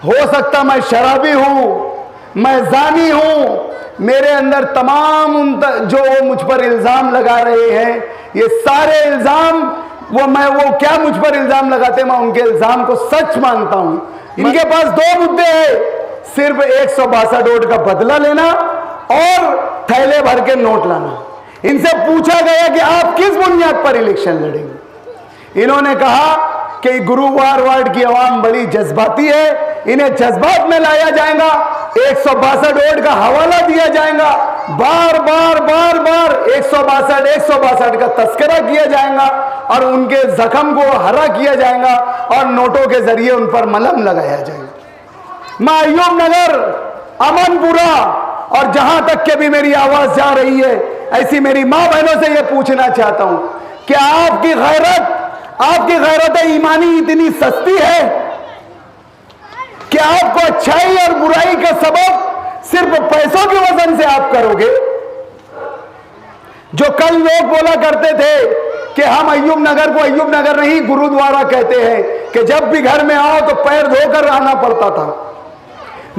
हो सकता मैं शराबी हूं, मैं जानी हूं, मेरे अंदर तमाम जो वो मुझ पर इल्जाम लगा रहे हैं, ये सारे इल्जाम वो क्या मुझ पर इल्जाम लगाते, मैं उनके इल्जाम को सच मानता हूं। इनके पास दो मुद्दे हैं, सिर्फ 162 वोट का बदला लेना और थैले भर के नोट लाना। इनसे पूछा गया कि आप किस बुनियाद पर इलेक्शन लड़ेंगे। इन्होंने कहा कि गुरुवार वार्ड की आवाम बड़ी जज्बाती है, इन्हें जज्बात में लाया जाएगा, 162 वोट का हवाला दिया जाएगा, बार बार बार बार 162 का तस्करा किया जाएगा और उनके जख्म को हरा किया जाएगा और नोटों के जरिए उन पर मलहम लगाया जाएगा। मैं अय्यूब नगर, अमनपुरा और जहां तक के भी मेरी आवाज जा रही है, ऐसी मेरी मां बहनों से यह पूछना चाहता हूं कि आपकी गैरत ईमानी इतनी सस्ती है कि आपको अच्छाई और बुराई का सबब सिर्फ पैसों के वजन से आप करोगे। जो कल लोग बोला करते थे कि हम अय्यूब नगर को अय्यूब नगर नहीं गुरुद्वारा कहते हैं, कि जब भी घर में आओ तो पैर धोकर आना पड़ता था।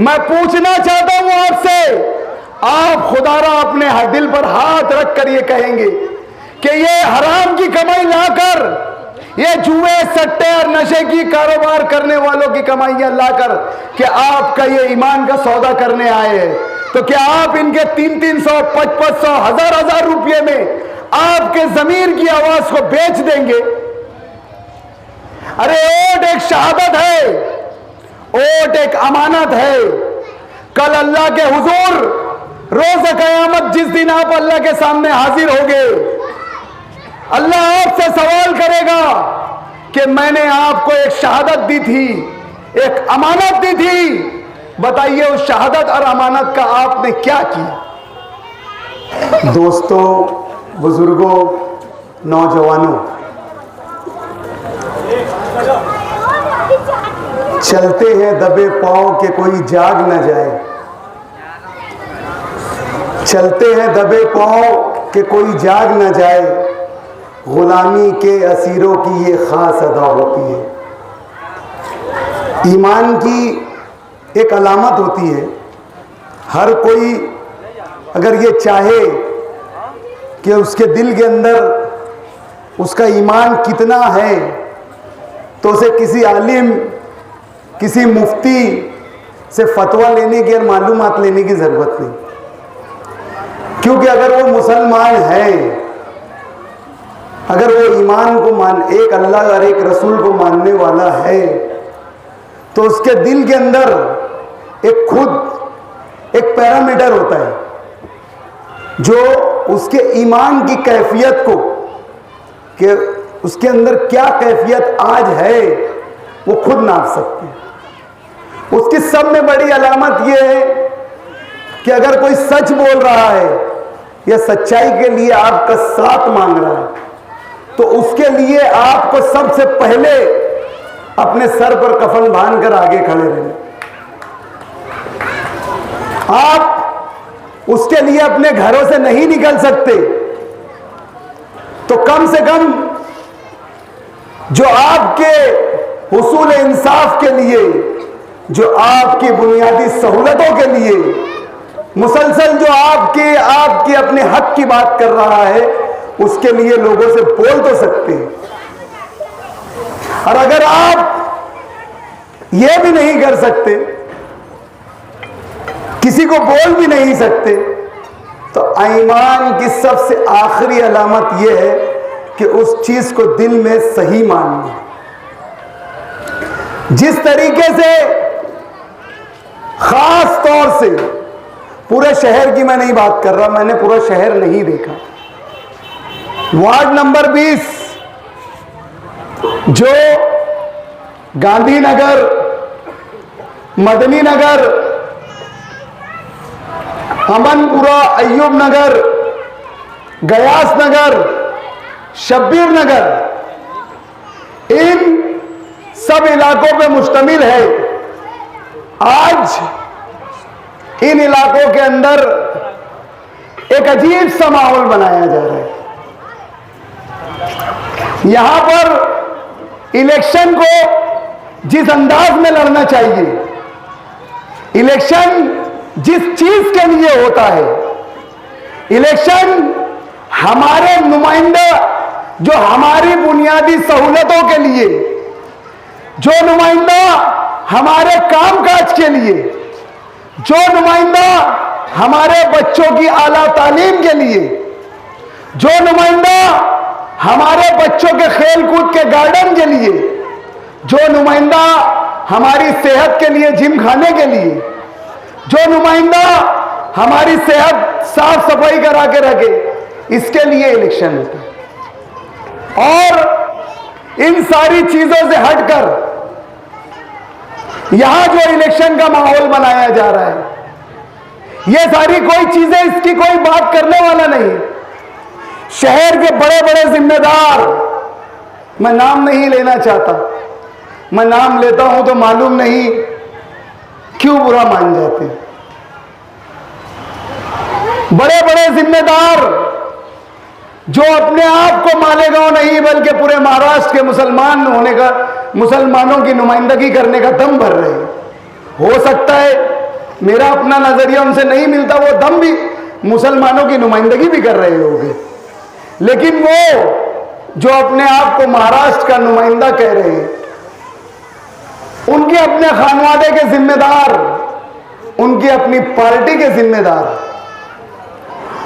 मैं पूछना चाहता हूं आपसे, आप खुदारा अपने दिल पर हाथ रखकर ये कहेंगे कि ये हराम की कमाई लाकर, ये जुए सट्टे और नशे की कारोबार करने वालों की कमाइयां लाकर कि आपका ये ईमान का सौदा करने आए हैं, तो क्या आप इनके 300, 500, 1000 रुपये में आपके जमीर की आवाज को बेच देंगे? अरे वोट एक शहादत है, वोट एक अमानत है। कल अल्लाह के हुजूर रोज कयामत जिस दिन आप अल्लाह के सामने हाजिर होंगे, अल्लाह आपसे सवाल करेगा कि मैंने आपको एक शहादत दी थी, एक अमानत दी थी, बताइए उस शहादत और अमानत का आपने क्या किया? दोस्तों, बुजुर्गों, नौजवानों, चलते हैं दबे पांव के कोई जाग न जाए, चलते हैं दबे पांव के कोई जाग न जाए, गुलामी के असीरों की ये खास अदा होती है। ईमान की एक अलामत होती है, हर कोई अगर ये चाहे कि उसके दिल के अंदर उसका ईमान कितना है, तो उसे किसी आलिम, किसी मुफ्ती से फतवा लेने की और मालूमात लेने की ज़रूरत नहीं। क्योंकि अगर वो मुसलमान है, अगर वो ईमान को एक अल्लाह और एक रसूल को मानने वाला है, तो उसके दिल के अंदर एक पैरामीटर होता है जो उसके ईमान की कैफियत को, कि उसके अंदर क्या कैफियत आज है, वो खुद नाप सकते हैं। उसकी सब में बड़ी अलामत यह है कि अगर कोई सच बोल रहा है या सच्चाई के लिए आपका साथ मांग रहा है, तो उसके लिए आपको सबसे पहले अपने सर पर कफन बांधकर आगे खड़े रहना। आप उसके लिए अपने घरों से नहीं निकल सकते, तो कम से कम जो आपके हुसूल इंसाफ के लिए, जो आपकी बुनियादी सहूलतों के लिए मुसलसल जो आपकी अपने हक की बात कर रहा है, उसके लिए लोगों से बोल तो सकते हैं। और अगर आप यह भी नहीं कर सकते, किसी को बोल भी नहीं सकते, तो ईमान की सबसे आखिरी अलामत यह है कि उस चीज को दिल में सही मानना। जिस तरीके से खास तौर से पूरे शहर की मैं नहीं बात कर रहा, मैंने पूरा शहर नहीं देखा, वार्ड नंबर 20 जो गांधीनगर, मदनी नगर, अमनपुरा, अय्यूब नगर, गयास नगर, शब्बीर नगर, इन सब इलाकों पे मुश्तमिल है। आज इन इलाकों के अंदर एक अजीब सा माहौल बनाया जा रहा है। यहां पर इलेक्शन को जिस अंदाज में लड़ना चाहिए, इलेक्शन जिस चीज के लिए होता है, इलेक्शन हमारे नुमाइंदा, जो हमारी बुनियादी सहूलतों के लिए, जो नुमाइंदा हमारे कामकाज के लिए, जो नुमाइंदा हमारे बच्चों की आला तालीम के लिए, जो नुमाइंदा हमारे बच्चों के खेल कूद के गार्डन के लिए, जो नुमाइंदा हमारी सेहत के लिए जिम खाने के लिए, जो नुमाइंदा हमारी सेहत साफ सफाई करा के रखे, इसके लिए इलेक्शन होता है। और इन सारी चीजों से हटकर यहां जो इलेक्शन का माहौल बनाया जा रहा है, ये सारी कोई चीजें, इसकी कोई बात करने वाला नहीं। शहर के बड़े बड़े जिम्मेदार, मैं नाम नहीं लेना चाहता, मैं नाम लेता हूं तो मालूम नहीं क्यों बुरा मान जाते हैं। बड़े बड़े जिम्मेदार जो अपने आप को मालेगांव नहीं बल्कि पूरे महाराष्ट्र के मुसलमान होने का, मुसलमानों की नुमाइंदगी करने का दम भर रहे हैं। हो सकता है मेरा अपना नजरिया उनसे नहीं मिलता, वो दम भी मुसलमानों की नुमाइंदगी भी कर रहे होंगे, लेकिन वो जो अपने आप को महाराष्ट्र का नुमाइंदा कह रहे हैं, उनके अपने खानवादे के जिम्मेदार, उनकी अपनी पार्टी के जिम्मेदार,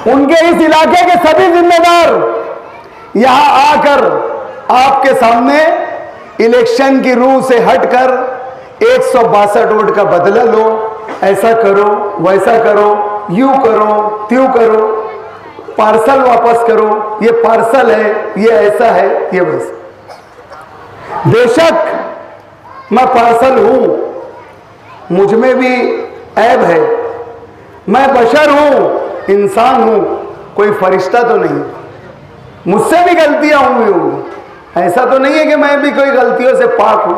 उनके इस इलाके के सभी जिम्मेदार यहां आकर आपके सामने इलेक्शन की रूह से हटकर 162 वोट का बदला लो, ऐसा करो, वैसा करो, यूं करो, त्यों करो, पार्सल वापस करो, ये पार्सल है, ये ऐसा है, ये बस। बेशक मैं पार्सल हूं, मुझ में भी ऐब है, मैं बशर हूं, इंसान हूं, कोई फरिश्ता तो नहीं, मुझसे भी गलतियां हुई होंगी। ऐसा तो नहीं है कि मैं भी कोई गलतियों से पाक हूं,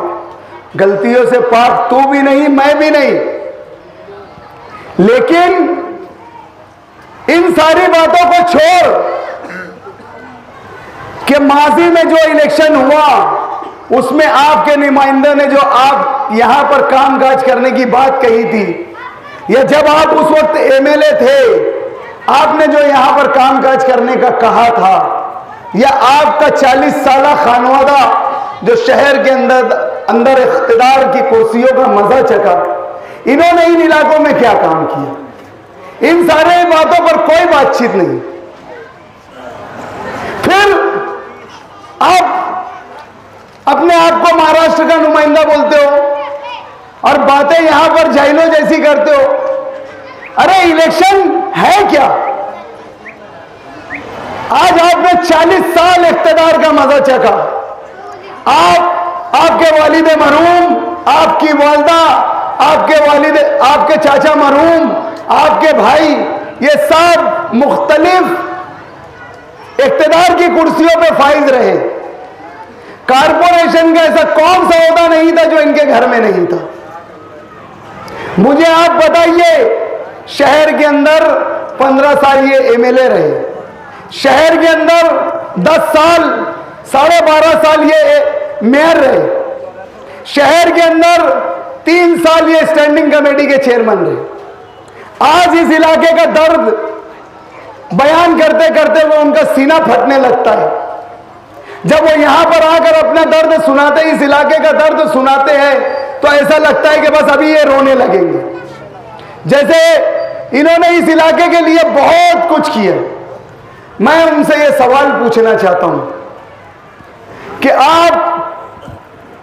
गलतियों से पाक तू भी नहीं, मैं भी नहीं। लेकिन इन सारी बातों को छोड़ कि माजी में जो इलेक्शन हुआ उसमें आपके नुमाइंदे ने जो आप यहां पर कामकाज करने की बात कही थी, या जब आप उस वक्त एमएलए थे, आपने जो यहां पर कामकाज करने का कहा था, या आपका 40 साला खानवादा जो शहर के अंदर इख्तिदार की कुर्सियों का मजा चखा, इन्होंने इन इलाकों में क्या काम किया, इन सारे बातों पर कोई बातचीत नहीं। फिर आप अपने आप को महाराष्ट्र का नुमाइंदा बोलते हो और बातें यहां पर जाइलों जैसी करते हो। अरे इलेक्शन है क्या? आज आपने 40 साल इख्तिदार का मजा चखा। आपके वालिद मरहूम, आपकी वालदा, आपके चाचा मरहूम, आपके भाई, ये सब मुख्तलिफ इख्तिदार की कुर्सियों पे फाइज रहे। कारपोरेशन का ऐसा कौन सा ओहदा नहीं था जो इनके घर में नहीं था। मुझे आप बताइए, शहर के अंदर 15 साल ये एमएलए रहे, शहर के अंदर 10 साल, 12.5 साल ये मेयर रहे, शहर के अंदर 3 साल ये स्टैंडिंग कमेटी के चेयरमैन रहे। आज इस इलाके का दर्द बयान करते करते वो उनका सीना फटने लगता है। जब वो यहां पर आकर अपना दर्द सुनाते, इस इलाके का दर्द सुनाते हैं, तो ऐसा लगता है कि बस अभी ये रोने लगेंगे। जैसे इन्होंने इस इलाके के लिए बहुत कुछ किया। मैं उनसे ये सवाल पूछना चाहता हूं कि आप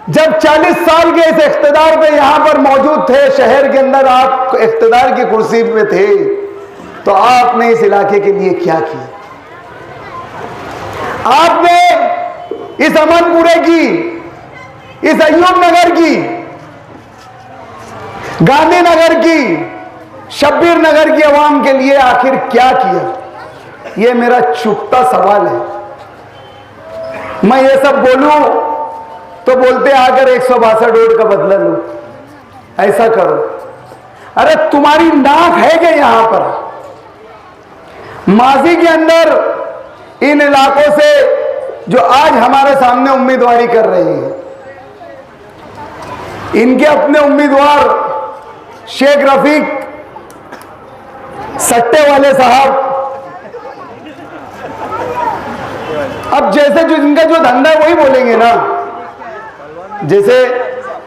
जब 40 साल के इस इख्तिदार पे यहां पर मौजूद थे, शहर के अंदर आप इख्तिदार की कुर्सी पे थे, तो आपने इस इलाके के लिए क्या किया? आपने इस अमनपुरे की, इस अय्यूब नगर की, गांधीनगर की, शब्बीर नगर की आवाम के लिए आखिर क्या किया? यह मेरा छुपता सवाल है। मैं ये सब बोलूं तो बोलते आकर 162 वोट का बदला लो, ऐसा करो। अरे तुम्हारी नाक है क्या यहां पर? माजी के अंदर इन इलाकों से जो आज हमारे सामने उम्मीदवारी कर रहे हैं, इनके अपने उम्मीदवार शेख रफीक सट्टे वाले साहब, अब जैसे जो इनका जो धंधा है वही बोलेंगे ना। जैसे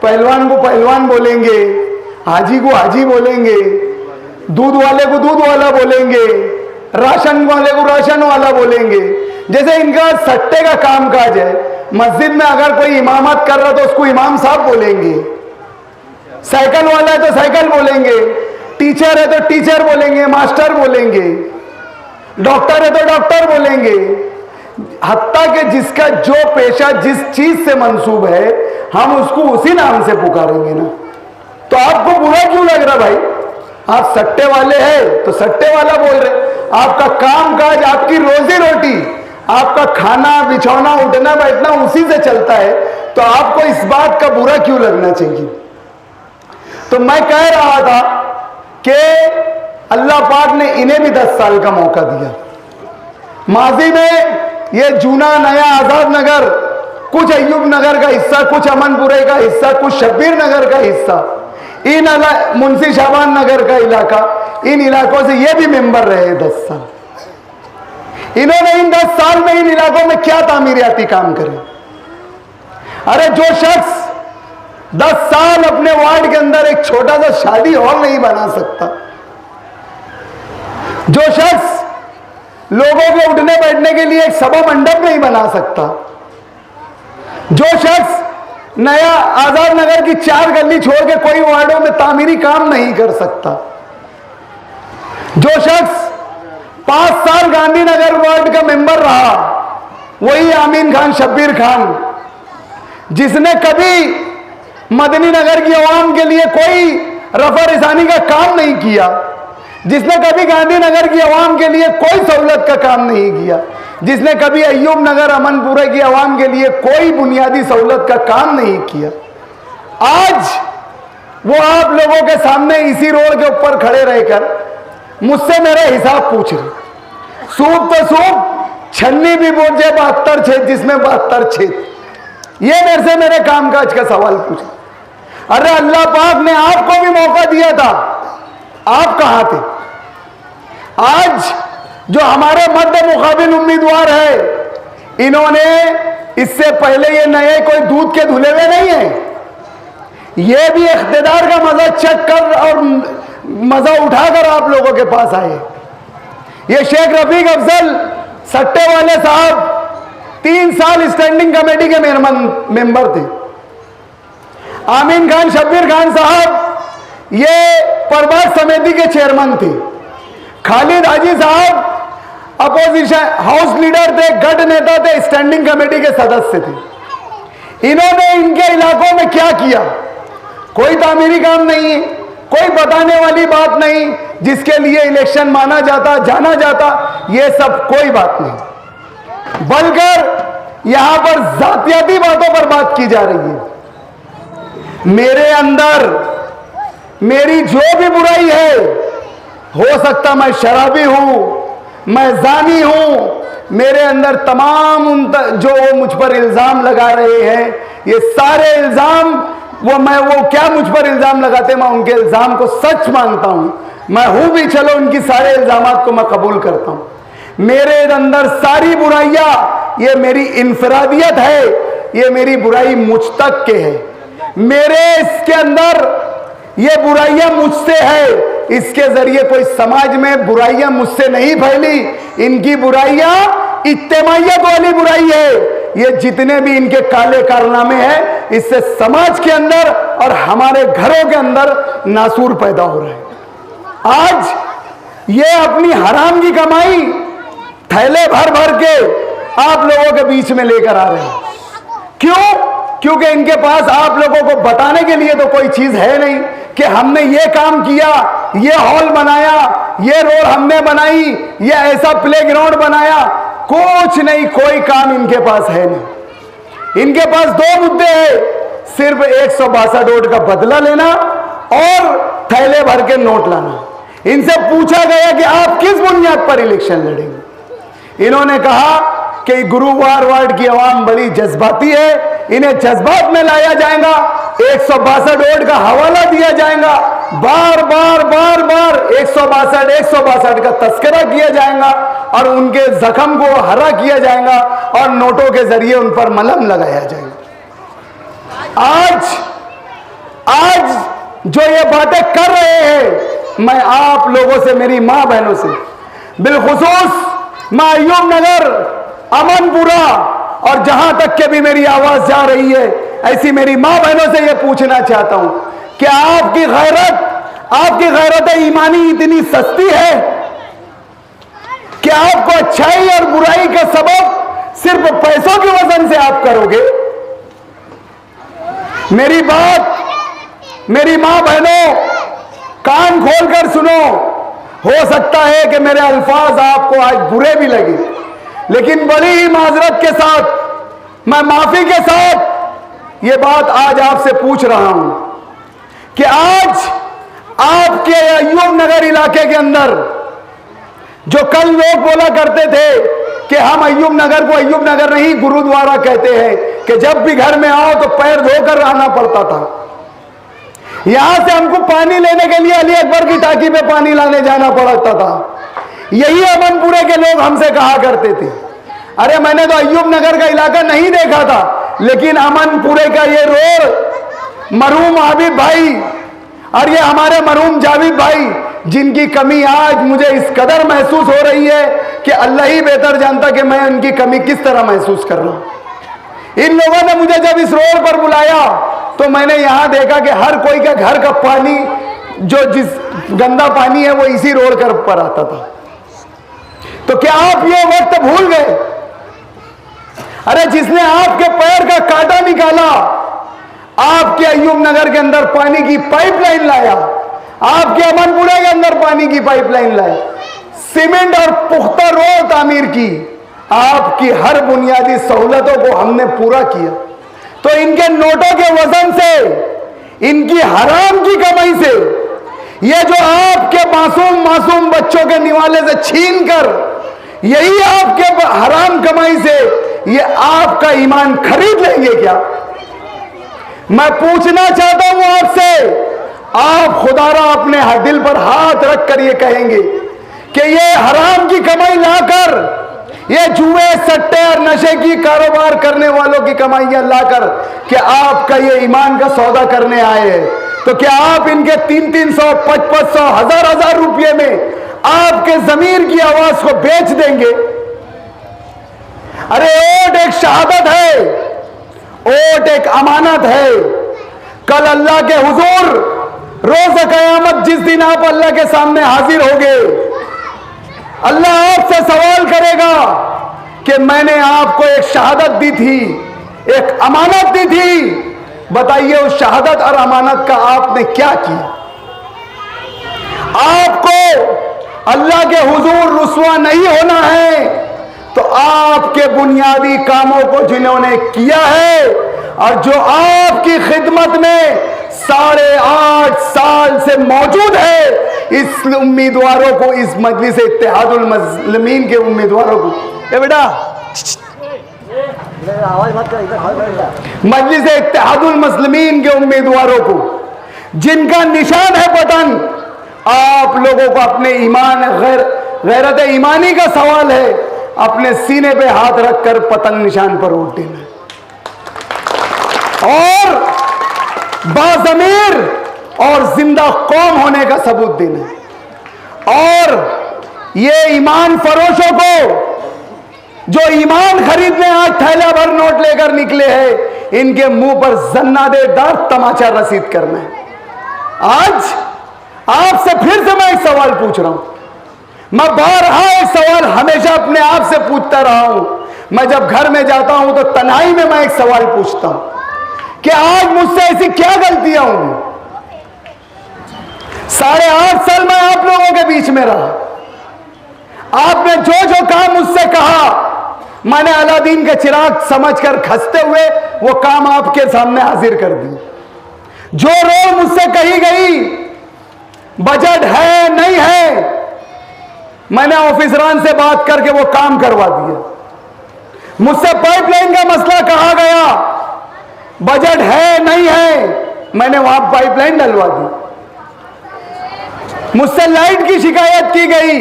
पहलवान को पहलवान बोलेंगे, हाजी को हाजी बोलेंगे, दूध वाले को दूध वाला बोलेंगे, राशन वाले को राशन वाला बोलेंगे। जैसे इनका सट्टे का कामकाज है, मस्जिद में अगर कोई इमामत कर रहा तो उसको इमाम साहब बोलेंगे, साइकिल वाला है तो साइकिल बोलेंगे, टीचर है तो टीचर बोलेंगे, मास्टर बोलेंगे, डॉक्टर है तो डॉक्टर बोलेंगे। हत्ता कि जिसका जो पेशा जिस चीज से मंसूब है हम उसको उसी नाम से पुकारेंगे ना। तो आपको बुरा क्यों लग रहा भाई? आप सट्टे वाले हैं तो सट्टे वाला बोल रहे, आपका काम काज, आपकी रोजी रोटी, आपका खाना बिछौना उठना बैठना उसी से चलता है, तो आपको इस बात का बुरा क्यों लगना चाहिए? तो मैं कह रहा था कि अल्लाह पाक ने इन्हें भी 10 साल का मौका दिया। माजी में ये जूना नया आजाद नगर, कुछ अय्यूब नगर का हिस्सा, कुछ अमनपुरे का हिस्सा, कुछ शब्बीर नगर का हिस्सा, इन मुंशी शाबान नगर का इलाका, इन इलाकों से ये भी मेंबर रहे 10 साल। इन्होंने इन 10 साल में इन इलाकों में क्या तामीराती काम करे? अरे जो शख्स 10 साल अपने वार्ड के अंदर एक छोटा सा शादी हॉल नहीं बना सकता, जो शख्स लोगों के उठने बैठने के लिए एक सभा मंडप नहीं बना सकता, जो शख्स नया आजाद नगर की 4 गली छोड़ के कोई वार्डों में तामीरी काम नहीं कर सकता, जो शख्स 5 साल गांधीनगर वार्ड का मेंबर रहा, वही आमीन खान शब्बीर खान, जिसने कभी मदनी नगर की आवाम के लिए कोई रफा रिसानी का काम नहीं किया, जिसने कभी गांधीनगर की आवाम के लिए कोई सहूलत का काम नहीं किया, जिसने कभी अय्यूब नगर अमनपुरे की आवाम के लिए कोई बुनियादी सहूलत का काम नहीं किया, आज वो आप लोगों के सामने इसी रोड के ऊपर खड़े रहकर मुझसे मेरा हिसाब पूछ रहे। सूप तो सूप, छन्नी भी बोझे 72 छेद, जिसमें 72 छेद, ये मेरे से मेरे कामकाज का सवाल पूछ। अरे अल्लाह पाक ने आपको भी मौका दिया था, आप कहां थे? आज जो हमारे मध्य मुकाबिल उम्मीदवार है, इन्होंने इससे पहले ये नए कोई दूध के धुले हुए नहीं है, ये भी इख्तिदार का मजा चख कर और मजा उठाकर आप लोगों के पास आए। ये शेख रफीक अफजल सट्टे वाले साहब 3 साल स्टैंडिंग कमेटी के मेंबर थे। आमीन खान शब्बीर खान साहब ये प्रभाग समिति के चेयरमैन थे। खालिद हाजी साहब अपोजिशन हाउस लीडर थे, गढ़ नेता थे, स्टैंडिंग कमेटी के सदस्य थे। इन्होंने इनके इलाकों में क्या किया? कोई तामीरी काम नहीं है, कोई बताने वाली बात नहीं, जिसके लिए इलेक्शन माना जाता, जाना जाता, ये सब कोई बात नहीं, बल्कि यहां पर जातियाती बातों पर बात की जा रही है। मेरे अंदर मेरी जो भी बुराई है, हो सकता मैं शराबी हूं, मैं जानी हूं, मेरे अंदर तमाम जो वो मुझ पर इल्जाम लगा रहे हैं, ये सारे इल्जाम वो क्या मुझ पर इल्जाम लगाते, मैं उनके इल्जाम को सच मानता हूं। मैं हूं भी, चलो उनकी सारे इल्जामात को मैं कबूल करता हूं। मेरे अंदर सारी बुराइयां, ये मेरी इनफरादियत है, ये मेरी बुराई मुझ तक के है। मेरे इसके अंदर ये बुराइयां मुझसे है, इसके जरिए कोई समाज में बुराइयां मुझसे नहीं फैली। इनकी बुराइयां इज्तिमाइयत वाली बुराई है। ये जितने भी इनके काले कारनामे हैं, इससे समाज के अंदर और हमारे घरों के अंदर नासूर पैदा हो रहा है। आज ये अपनी हराम की कमाई थैले भर भर के आप लोगों के बीच में लेकर आ रहे हैं। क्यों? क्योंकि इनके पास आप लोगों को बताने के लिए तो कोई चीज है नहीं कि हमने ये काम किया, ये हॉल बनाया, ये रोड हमने बनाई, ये ऐसा प्लेग्राउंड बनाया। कुछ नहीं, कोई काम इनके पास है नहीं। इनके पास 2 मुद्दे हैं, सिर्फ 162 वोट का बदला लेना और थैले भर के नोट लाना। इनसे पूछा गया कि आप किस बुनियाद पर इलेक्शन लड़ेंगे। इन्होंने कहा कि गुरुवार वार्ड की आवाम बड़ी जज्बाती है, इन्हें जज्बात में लाया जाएगा, 162 वोट का हवाला दिया जाएगा बार बार बार बार 162 का तस्करा किया जाएगा और उनके जख्म को हरा किया जाएगा और नोटों के जरिए उन पर मलहम लगाया जाएगा। आज जो ये बातें कर रहे हैं, मैं आप लोगों से, मेरी मां बहनों से, बिलखुसूस मैं अय्यूब नगर, अमनपुरा और जहां तक के भी मेरी आवाज जा रही है, ऐसी मेरी मां बहनों से यह पूछना चाहता हूं कि आपकी गैरत ईमानी इतनी सस्ती है कि आपको अच्छाई और बुराई का सबब सिर्फ पैसों के वजन से आप करोगे? मेरी बात मेरी मां बहनों कान खोलकर सुनो। हो सकता है कि मेरे अल्फाज आपको आज बुरे भी लगे, लेकिन बड़ी ही माजरत के साथ, मैं माफी के साथ ये बात आज आपसे पूछ रहा हूं कि आज आपके अय्यूब नगर इलाके के अंदर जो कल लोग बोला करते थे कि हम अय्यूब नगर को अय्यूब नगर नहीं गुरुद्वारा कहते हैं, कि जब भी घर में आओ तो पैर धोकर आना पड़ता था, यहां से हमको पानी लेने के लिए अली अकबर की टाकी पे पानी लाने जाना पड़ता था। यही अमनपुरे के लोग हमसे कहा करते थे, अरे मैंने तो अय्यूब नगर का इलाका नहीं देखा था, लेकिन अमनपुरे का ये रोड मरहूम आबिद भाई और ये हमारे मरहूम जावेद भाई, जिनकी कमी आज मुझे इस कदर महसूस हो रही है कि अल्लाह ही बेहतर जानता कि मैं उनकी कमी किस तरह महसूस कर रहा हूं। इन लोगों ने मुझे जब इस रोड पर बुलाया तो मैंने यहां देखा कि हर कोई का घर का पानी, जो जिस गंदा पानी है, वो इसी रोड कर पर आता था। तो क्या आप ये वक्त भूल गए? अरे जिसने आपके पैर का कांटा निकाला, आपके अय्यूब नगर के अंदर पानी की पाइपलाइन लाया, आपके अमनपुरे के अंदर पानी की पाइपलाइन लाए, सीमेंट और पुख्ता रोड तामीर की, आपकी हर बुनियादी सहूलतों को हमने पूरा किया। तो इनके नोटों के वजन से, इनकी हराम की कमाई से, ये जो आपके मासूम बच्चों के निवाले से छीन कर, यही आपके हराम कमाई से ये आपका ईमान खरीद लेंगे क्या? मैं पूछना चाहता हूं आपसे, आप खुदारा अपने दिल पर हाथ रखकर ये कहेंगे कि ये हराम की कमाई लाकर, ये जुए सट्टे और नशे की कारोबार करने वालों की कमाइयां लाकर कि आपका ये ईमान का सौदा करने आए हैं, तो क्या आप इनके 300, 500, 1000 रुपये में आपके जमीर की आवाज को बेच देंगे? अरे वोट एक शहादत है, वोट एक अमानत है। कल अल्लाह के हुजूर रोज़ क़यामत जिस दिन आप अल्लाह के सामने हाजिर होंगे, अल्लाह आपसे सवाल करेगा कि मैंने आपको एक शहादत दी थी, एक अमानत दी थी, बताइए उस शहादत और अमानत का आपने क्या किया? आपको अल्लाह के हुजूर रुसवा नहीं होना है तो आपके बुनियादी कामों को जिन्होंने किया है और जो आपकी खिदमत में 8.5 साल से मौजूद है, इस उम्मीदवारों को, इस मजलिस इत्तेहादुल मुस्लिमीन के उम्मीदवारों को, ए बेटा मजलिस इत्तेहादुल मुस्लिमीन के उम्मीदवारों को, जिनका निशान है बटन, आप लोगों को अपने ईमान, गैरत ईमानी का सवाल है, अपने सीने पे हाथ रखकर पतंग निशान पर वोट देना और बाज़मीर और जिंदा कौम होने का सबूत देना। और ये ईमान फरोशों को जो ईमान खरीदने आज थैला भर नोट लेकर निकले हैं, इनके मुंह पर जन्नादेदार तमाचा रसीद करना है। आज आपसे फिर से मैं एक सवाल पूछ रहा हूं, मैं बारहा एक सवाल हमेशा अपने आप से पूछता रहा हूं। मैं जब घर में जाता हूं तो तन्हाई में मैं एक सवाल पूछता हूं कि आज मुझसे ऐसी क्या गलतियां होंगी? 8.5 साल मैं आप लोगों के बीच में रहा, आपने जो जो काम मुझसे कहा, मैंने अलादीन के चिराग समझकर खसते हुए वो काम आपके सामने हाजिर कर दी। जो रोड मुझसे कही गई, बजट है नहीं है, मैंने ऑफिसरान से बात करके वो काम करवा दिया। मुझसे पाइपलाइन का मसला कहा गया, बजट है नहीं है, मैंने वहां पाइपलाइन डलवा दी। मुझसे लाइट की शिकायत की गई,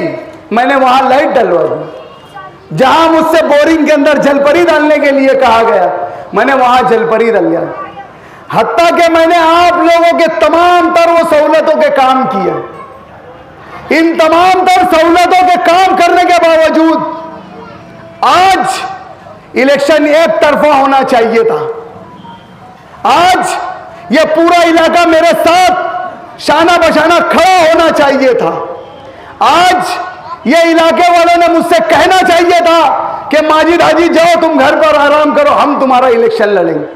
मैंने वहां लाइट डलवा दी। जहां मुझसे बोरिंग के अंदर जलपरी डालने के लिए कहा गया, मैंने वहां जलपरी डाल दिया। हत्ता कि मैंने आप लोगों के तमाम तर वो सहूलतों के काम किए। इन तमाम तर सहूलतों के काम करने के बावजूद आज इलेक्शन एक तरफा होना चाहिए था। आज ये पूरा इलाका मेरे साथ शाना बशाना खड़ा होना चाहिए था। आज ये इलाके वालों ने मुझसे कहना चाहिए था कि माजिद हाजी जाओ तुम घर पर आराम करो, हम तुम्हारा इलेक्शन लड़ेंगे।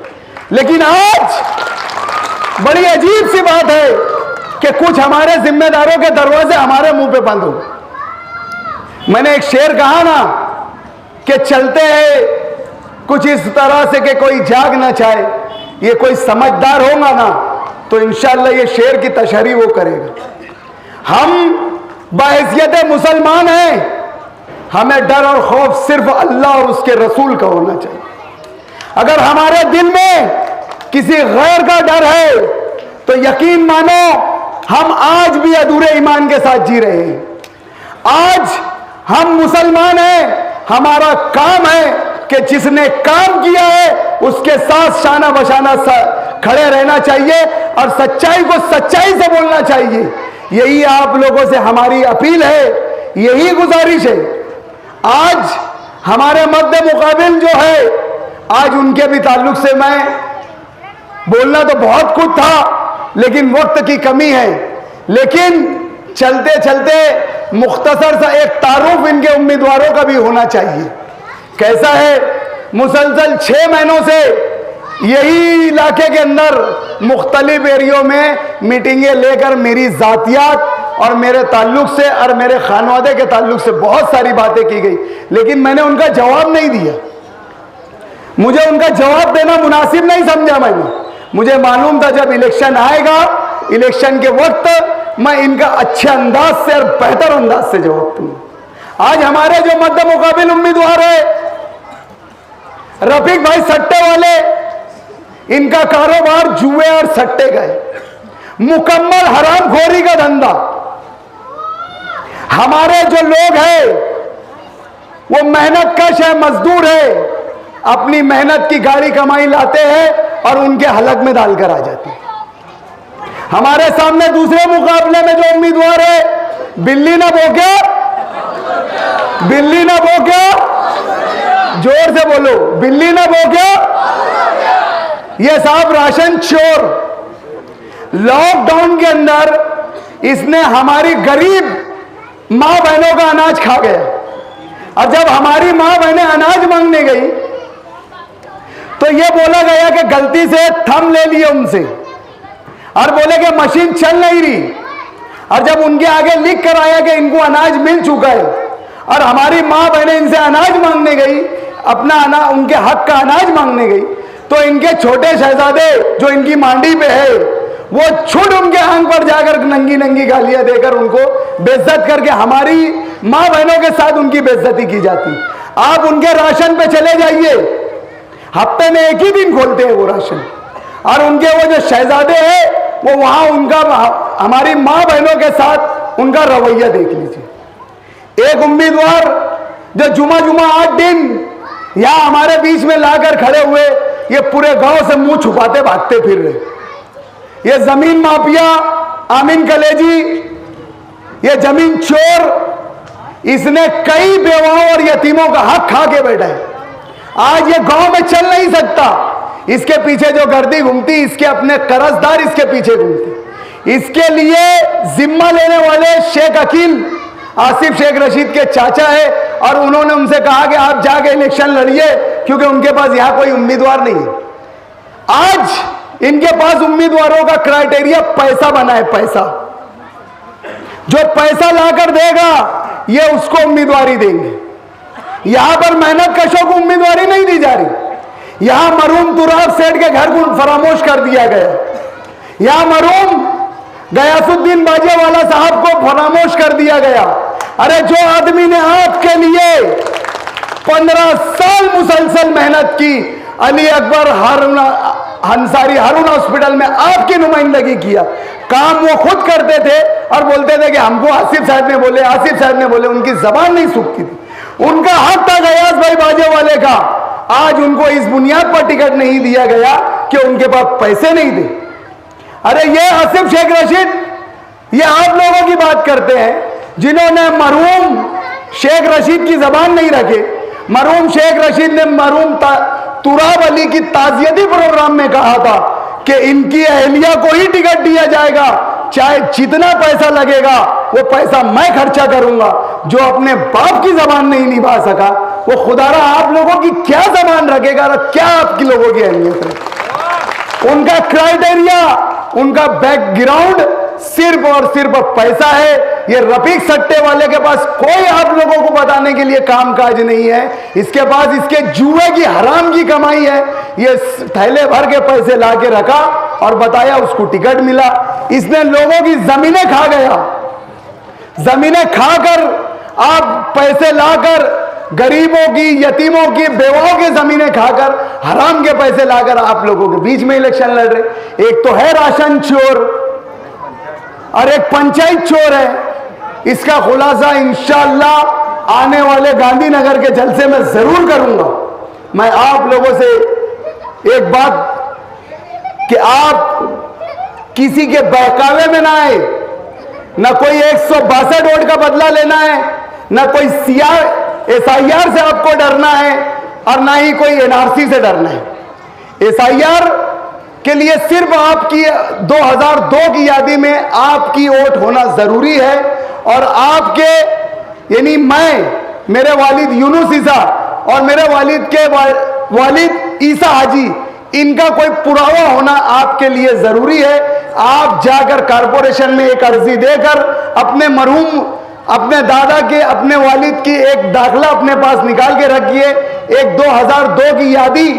लेकिन आज बड़ी अजीब सी बात है कि कुछ हमारे जिम्मेदारों के दरवाजे हमारे मुंह पे बंद हो। मैंने एक शेर कहा ना कि चलते हैं कुछ इस तरह से कि कोई जाग ना चाहे। ये कोई समझदार होगा ना तो इंशाअल्लाह ये शेर की तशरीह वो करेगा। हम बाहैसियत मुसलमान हैं, हमें डर और खौफ सिर्फ अल्लाह और उसके रसूल का होना चाहिए। अगर हमारे दिल में किसी गैर का डर है तो यकीन मानो हम आज भी अधूरे ईमान के साथ जी रहे हैं। आज हम मुसलमान हैं, हमारा काम है कि जिसने काम किया है उसके साथ शाना बशाना खड़े रहना चाहिए और सच्चाई को सच्चाई से बोलना चाहिए। यही आप लोगों से हमारी अपील है, यही गुजारिश है। आज हमारे मद्दे मुकाबिल जो है, आज उनके भी ताल्लुक से मैं बोलना तो बहुत कुछ था लेकिन वक्त की कमी है। लेकिन चलते चलते मुख्तसर सा एक तारुफ इनके उम्मीदवारों का भी होना चाहिए। कैसा है, मुसलसल 6 महीनों से यही इलाके के अंदर मुख्तलिफ एरियो में मीटिंगें लेकर मेरी जातियात और मेरे ताल्लुक से और मेरे खानवादे के ताल्लुक से बहुत सारी बातें की गई, लेकिन मैंने उनका जवाब नहीं दिया। मुझे उनका जवाब देना मुनासिब नहीं समझा। मुझे मालूम था जब इलेक्शन आएगा, इलेक्शन के वक्त मैं इनका अच्छे अंदाज से और बेहतर अंदाज से जवाब दूंगा। आज हमारे जो मद्दे मुकाबिल उम्मीदवार है रफीक भाई सट्टे वाले, इनका कारोबार जुए और सट्टे का है, मुकम्मल हरामखोरी का धंधा। हमारे जो लोग हैं वो मेहनत कश है, मजदूर है, अपनी मेहनत की गाड़ी कमाई लाते हैं और उनके हलक में डालकर आ जाते हैं। हमारे सामने दूसरे मुकाबले में जो उम्मीदवार है, बिल्ली ना भौंके, बिल्ली ना भौंके, जोर से बोलो, बिल्ली ना भौंके, ये साहब राशन चोर। लॉकडाउन के अंदर इसने हमारी गरीब मां बहनों का अनाज खा गया, और जब हमारी मां बहनें अनाज मांगने गई तो ये बोला गया कि गलती से थंब ले लिए उनसे और बोले कि मशीन चल नहीं रही। और जब उनके आगे लिख कर आया कि इनको अनाज मिल चुका है और हमारी मां बहनें इनसे अनाज मांगने गई, अपना उनके हक का अनाज मांगने गई, तो इनके छोटे शहजादे जो इनकी मांडी पे है वो छुट उनके आंख पर जाकर नंगी नंगी गालियां देकर उनको बेइज्जत करके हमारी मां बहनों के साथ उनकी बेइज्जती की जाती। आप उनके राशन पे चले जाइए, हफ्ते में एक ही दिन खोलते हैं वो राशन, और उनके वो जो शहजादे हैं वो वहां उनका हमारी मां बहनों के साथ उनका रवैया देख लीजिए। एक उम्मीदवार जो जुमा 8 दिन यहां हमारे बीच में लाकर खड़े हुए, ये पूरे गांव से मुंह छुपाते भागते फिर रहे। ये जमीन माफिया आमीन कलेजी, ये जमीन चोर, इसने कई बेवाओं और यतीमों का हक खा के बैठा है। आज ये गांव में चल नहीं सकता, इसके पीछे जो गर्दी घूमती, इसके अपने कर्जदार इसके पीछे घूमते। इसके लिए जिम्मा लेने वाले शेख अकील आसिफ शेख रशीद के चाचा है, और उन्होंने उनसे कहा कि आप जाके इलेक्शन लड़िए क्योंकि उनके पास यहां कोई उम्मीदवार नहीं है। आज इनके पास उम्मीदवारों का क्राइटेरिया पैसा बना है। पैसा, जो पैसा लाकर देगा ये उसको उम्मीदवारी देंगे। यहां पर मेहनत कशों को उम्मीदवारी नहीं दी जा रही। यहां मरूम तुराब सेठ के घर को फरामोश कर दिया गया। यहां मरूम गयासुद्दीन बाजेवाला साहब को फरामोश कर दिया गया। अरे जो आदमी ने आपके लिए 15 साल मुसलसल मेहनत की, अली अकबर अंसारी हारून हॉस्पिटल में आपकी नुमाइंदगी किया, काम वो खुद करते थे और बोलते थे कि हमको आसिफ साहब ने बोले, आसिफ साहब ने बोले। उनकी जबान नहीं सूखती थी। उनका हक था गयास भाई बाजे वाले का। आज उनको इस बुनियाद पर टिकट नहीं दिया गया कि उनके पास पैसे नहीं थे। अरे ये आसिफ शेख रशीद, ये आप लोगों की बात करते हैं जिन्होंने मरहूम शेख रशीद की जबान नहीं रखे। मरहूम शेख रशीद ने मरहूम तुराब अली की ताजियती प्रोग्राम में कहा था कि इनकी अहलिया को ही टिकट दिया जाएगा, चाहे जितना पैसा लगेगा वो पैसा मैं खर्चा करूंगा। जो अपने बाप की जबान नहीं निभा सका वो खुदारा आप लोगों की क्या जबान रखेगा, क्या आपकी लोगों की अहमियत है। उनका क्राइटेरिया, उनका बैकग्राउंड सिर्फ और सिर्फ पैसा है। ये रफीक सट्टे वाले के पास कोई आप लोगों को बताने के लिए कामकाज नहीं है। इसके पास इसके जुए की हराम की कमाई है। ये थैले भर के पैसे ला के रखा और बताया उसको टिकट मिला। इसने लोगों की जमीनें खा गया। जमीनें खाकर आप पैसे लाकर गरीबों की, यतीमों की, बेवाओं की जमीनें खाकर, हराम के पैसे लाकर आप लोगों के बीच में इलेक्शन लड़ रहे। एक तो है राशन चोर और एक पंचायत चोर है। इसका खुलासा इंशाअल्लाह आने वाले गांधीनगर के जलसे में जरूर करूंगा। मैं आप लोगों से एक बात कि आप किसी के बहकावे में ना आए। ना कोई 162 वोट का बदला लेना है, ना कोई SIR से आपको डरना है और ना ही कोई NRC से डरना है। SIR के लिए सिर्फ आपकी 2002 की यादी में आपकी वोट होना जरूरी है। और आपके यानी मैं, मेरे वालिद यूनुस ईसा और मेरे वालिद के वालिद ईसा हाजी, इनका कोई पुरावा होना आपके लिए जरूरी है। आप जाकर कारपोरेशन में एक अर्जी देकर अपने मरहूम, अपने दादा के, अपने वालिद की एक दाखला अपने पास निकाल के रखिए। एक 2002 की यादी,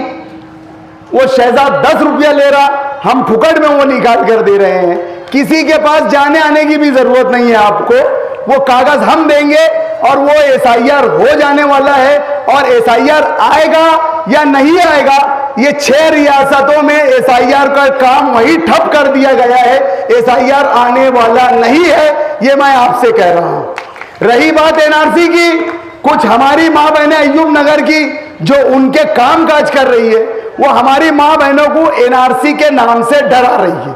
वो शहजाद 10 रुपया ले रहा, हम फुकट में वो निकाल कर दे रहे हैं। किसी के पास जाने आने की भी जरूरत नहीं है आपको। वो कागज हम देंगे और वो SIR हो जाने वाला है। और SIR आएगा या नहीं आएगा, ये 6 रियासतों में SIR का काम वही ठप कर दिया गया है। SIR आने वाला नहीं है, ये मैं आपसे कह रहा हूं। रही बात NRC की, कुछ हमारी मां बहनें अय्यूब नगर की जो उनके काम काज कर रही है, वो हमारी मां बहनों को NRC के नाम से डरा रही है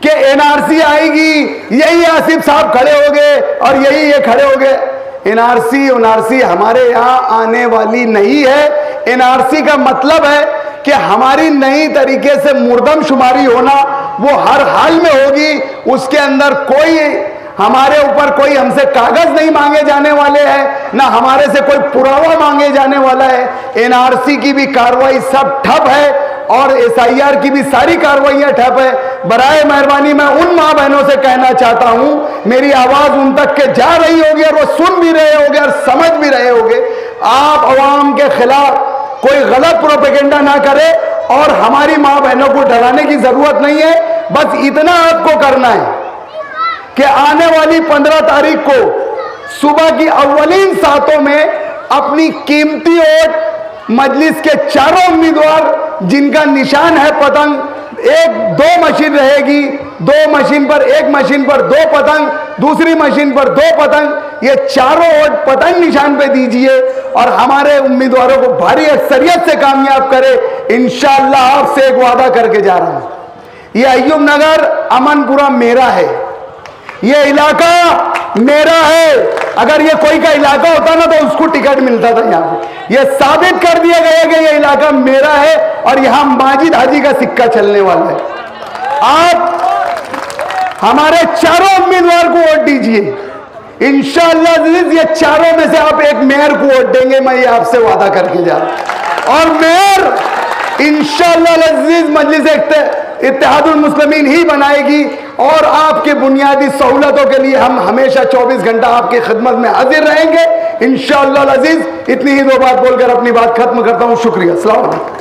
कि NRC आएगी, यही आसिफ साहब खड़े हो गए और यही ये खड़े हो गए। NRC हमारे यहां आने वाली नहीं है। NRC का मतलब है कि हमारी नई तरीके से मुर्दमशुमारी होना वो हर हाल में होगी। उसके अंदर कोई हमारे ऊपर कोई हमसे कागज नहीं मांगे जाने वाले हैं, ना हमारे से कोई पुरावा मांगे जाने वाला है। NRC की भी कार्रवाई सब ठप है और SIR की भी सारी कार्रवाइयां ठप है। बराए मेहरबानी मैं उन मां बहनों से कहना चाहता हूं, मेरी आवाज उन तक के जा रही होगी और वो सुन भी रहे होंगे और समझ भी रहे होंगे, आप अवाम के खिलाफ कोई गलत प्रोपेगेंडा ना करे और हमारी मां बहनों को डराने की जरूरत नहीं है। बस इतना आपको करना है कि आने वाली 15 तारीख को सुबह की अव्वलीन सातों में अपनी कीमती वोट मजलिस के चारों उम्मीदवार जिनका निशान है पतंग, 1-2 मशीन रहेगी, 2 मशीन पर, एक मशीन पर 2 पतंग, दूसरी मशीन पर 2 पतंग, ये चारों वोट पतंग निशान पे दीजिए और हमारे उम्मीदवारों को भारी अक्सरियत से कामयाब करे। इंशाअल्लाह आपसे एक वादा करके जा रहा हूं, ये अय्यूब नगर अमनपुरा मेरा है, ये इलाका मेरा है। अगर ये कोई का इलाका होता ना तो उसको टिकट मिलता था। यहाँ पे ये साबित कर दिया गया कि ये इलाका मेरा है और यहाँ माजिद हाजी का सिक्का चलने वाला है। आप हमारे चारों उम्मीदवार को वोट दीजिए। इंशाअल्लाह ये चारों में से आप एक मेयर को वोट देंगे, मैं ये आपसे वादा करके जा रहा हूं। और मेयर इंशाअल्लाह अजीज मजलिस इत्तेहादुल मुस्लिमीन ही बनाएगी और आपके बुनियादी सहूलतों के लिए हम हमेशा 24 घंटा आपकी खिदमत में हाजिर रहेंगे इंशाअल्लाह अजीज। इतनी ही 2 बात बोलकर अपनी बात खत्म करता हूं। शुक्रिया। अस्सलाम वालेकुम।